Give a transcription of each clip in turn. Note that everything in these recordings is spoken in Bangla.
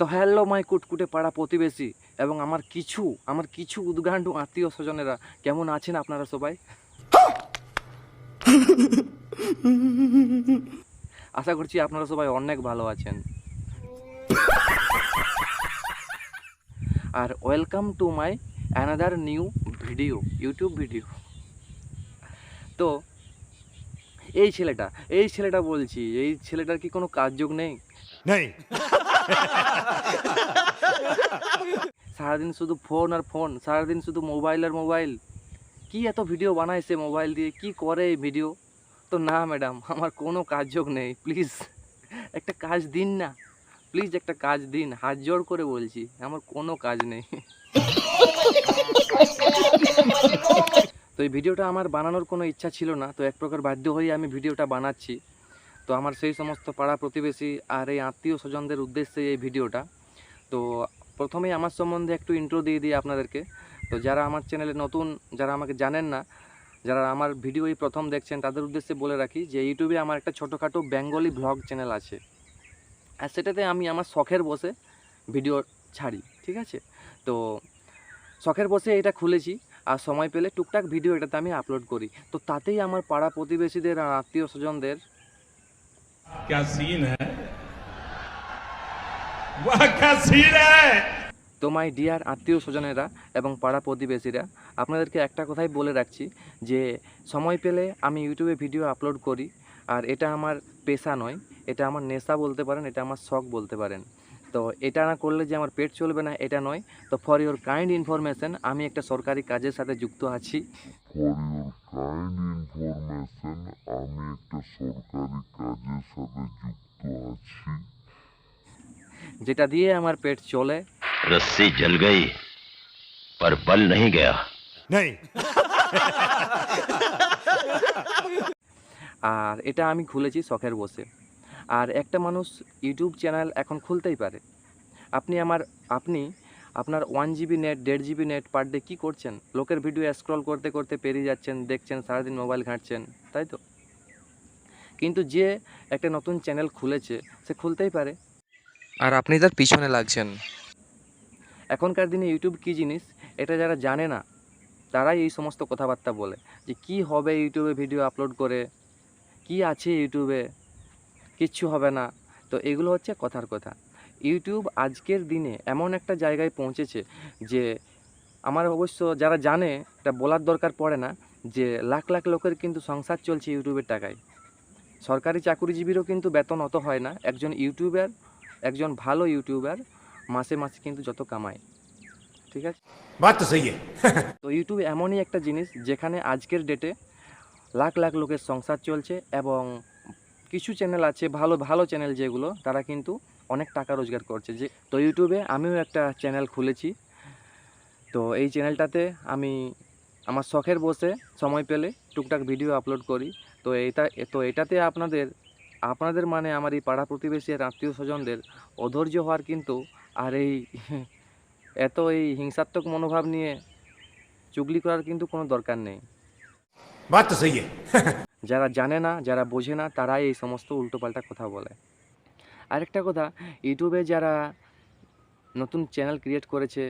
তো হ্যালো মাই কুটকুটে পাড়া প্রতিবেশী এবং আমার কিছু উদ্গান্ডু আত্মীয় স্বজনেরা, কেমন আছেন আপনারা সবাই? আশা করছি আপনারা সবাই অনেক ভালো আছেন। আর welcome to my another new video, YouTube video. তো এই ছেলেটা বলছি, এই ছেলেটার কি কোনো কাজযোগ নেই? नहीं। সারাদিন শুধু ফোন আর ফোন, সারাদিন শুধু মোবাইল আর মোবাইল। কি এত ভিডিও বানায় সে মোবাইল দিয়ে, কি করে এই ভিডিও? তো না ম্যাডাম, আমার কোনো কাজযোগ নেই, প্লিজ একটা কাজ দিন না, প্লিজ একটা কাজ দিন, হাত জোড় করে বলছি, আমার কোনো কাজ নেই। তো এই ভিডিওটা আমার বানানোর কোনো ইচ্ছা ছিল না, তো এক প্রকার বাধ্য হয়ে আমি ভিডিওটা বানাচ্ছি। তো আমার সেই সমস্ত পাড়া প্রতিবেশী আর এই আত্মীয় স্বজনদের উদ্দেশ্যে এই ভিডিওটা। তো প্রথমেই আমার সম্বন্ধে একটু ইন্ট্রো দিয়ে দিই আপনাদেরকে। তো যারা আমার চ্যানেলে নতুন, যারা আমাকে জানেন না, যারা আমার ভিডিও এই প্রথম দেখছেন, তাদের উদ্দেশ্যে বলে রাখি যে ইউটিউবে আমার একটা ছোটোখাটো বেঙ্গলি ভ্লগ চ্যানেল আছে, আর সেটাতে আমি আমার শখের বসে ভিডিও ছাড়ি, ঠিক আছে? তো শখের বসে এটা খুলেছি, আর সময় পেলে টুকটাক ভিডিও এটাতে আমি আপলোড করি। তো তাতেই আমার পাড়া প্রতিবেশীদের আর আত্মীয় স্বজনদের क्या सीन है, वाह क्या सीन है। তো মাই ডিয়ার আত্মীয় স্বজনেরা এবং পাড়া প্রতিবেশীরা, আপনাদেরকে একটা কথাই বলে রাখছি যে সময় পেলে আমি ইউটিউবে ভিডিও আপলোড করি, আর এটা আমার পেশা নয়, এটা আমার নেশা বলতে পারেন, এটা আমার শখ বলতে পারেন। তো এটা না করলে যে আমার পেট চলবে না, এটা নয়। তো ফর ইওর কাইন্ড ইনফরমেশন, আমি একটা সরকারি কাজের সাথে যুক্ত আছি। যেটা দিয়ে আমার পেট চলে। रस्सी जल गई पर बल नहीं गया। नहीं। আর এটা আমি খুলেছি শখের বসে। আর একটা মানুষ ইউটিউব চ্যানেল এখন খুলতেই পারে। আপনি আপনার 1 GB net, 1.5 GB net per day কী করছেন? লোকের ভিডিও স্ক্রল করতে করতে পেরিয়ে যাচ্ছেন, দেখছেন, সারাদিন মোবাইল ঘাঁটছেন, তাই তো? কিন্তু যে একটা নতুন চ্যানেল খুলেছে, সে খুলতেই পারে, আর আপনি তার পিছনে লাগছেন। এখনকার দিনে ইউটিউব কী জিনিস, এটা যারা জানে না, তারাই এই সমস্ত কথাবার্তা বলে যে কি হবে ইউটিউবে ভিডিও আপলোড করে, কি আছে ইউটিউবে, কিচ্ছু হবে না। তো এগুলো হচ্ছে কথার কথা। ইউটিউব আজকের দিনে এমন একটা জায়গায় পৌঁছেছে যে আমার অবশ্য যারা জানে, এটা বলার দরকার পড়ে না যে লাখ লাখ লোকের কিন্তু সংসার চলছে ইউটিউবের টাকায়। সরকারি চাকুরিজীবীরও কিন্তু বেতন অত হয় না। একজন ভালো ইউটিউবার মাসে মাসে কিন্তু যত কামায়, ঠিক আছে? बात तो सही है। তো ইউটিউব এমনই একটা জিনিস যেখানে আজকের ডেটে লাখ লাখ লোকের সংসার চলছে, এবং কিছু চ্যানেল আছে ভালো ভালো চ্যানেল যেগুলো, তারা কিন্তু অনেক টাকা রোজগার করছে। যে তো ইউটিউবে আমিও একটা চ্যানেল খুলেছি। তো এই চ্যানেলটাতে আমি আমার শখের বসে সময় পেলে টুকটাক ভিডিও আপলোড করি। এটাতে আপনাদের মানে আমার এই পাড়া প্রতিবেশী আর আত্মীয় স্বজনদের অধৈর্য হওয়ার কিন্তু, আর এই এই হিংসাত্মক মনোভাব নিয়ে চুগলি করার কিন্তু কোনো দরকার নেই। बात तो सही है। যারা জানে না, যারা বোঝে না, তারাই এই সমস্ত উল্টোপাল্টা কথা বলে। আরেকটা কথা, ইউটিউবে যারা নতুন চ্যানেল ক্রিয়েট করেছে,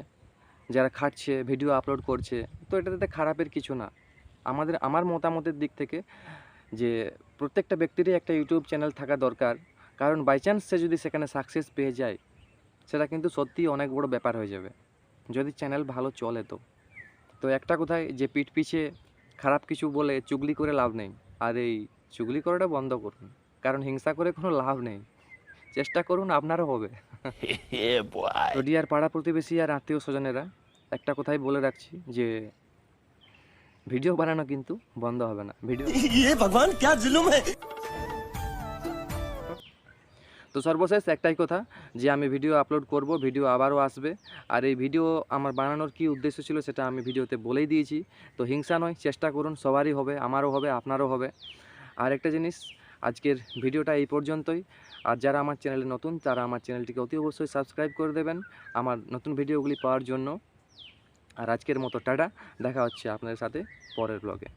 যারা খাটছে, ভিডিও আপলোড করছে, তো এটাতে খারাপের কিছু না। আমার মতামতের দিক থেকে যে প্রত্যেকটা ব্যক্তিরই একটা ইউটিউব চ্যানেল থাকা দরকার, কারণ বাই চান্স সে যদি সেখানে সাকসেস পেয়ে যায়, সেটা কিন্তু সত্যিই অনেক বড় ব্যাপার হয়ে যাবে, যদি চ্যানেল ভালো চলে। তো একটা কথায় যে পিঠ পিছে খারাপ কিছু বলে চুগলি করে লাভ নেই, আর এই চুগলি করাটা বন্ধ করুন, কারণ হিংসা করে কোনো লাভ নেই। চেষ্টা করুন, আপনারও হবে। তো ডিয়ার পাড়া প্রতিবেশী আর আত্মীয় স্বজনেরা, একটা কথাই বলে রাখছি যে ভিডিও বানানো কিন্তু বন্ধ হবে না। ये भगवान क्या जुल्म है। তো সর্বশেষ একটাই কথা, যে আমি ভিডিও আপলোড করব, ভিডিও আবারও আসবে। আর এই ভিডিও আমার বানানোর কী উদ্দেশ্য ছিল সেটা আমি ভিডিওতে বলেই দিয়েছি। তো হিংসা নয়, চেষ্টা করুন, সবারই হবে, আমারও হবে, আপনারও হবে। আর একটা জিনিস, আজকের ভিডিওটা এই পর্যন্তই। আর যারা আমার চ্যানেলে নতুন, তারা আমার চ্যানেলটিকে অতি অবশ্যই সাবস্ক্রাইব করে দেবেন আমার নতুন ভিডিওগুলি পাওয়ার জন্য। আর আজকের মতো টাটা, দেখা হচ্ছে আপনাদের সাথে পরের ব্লগে।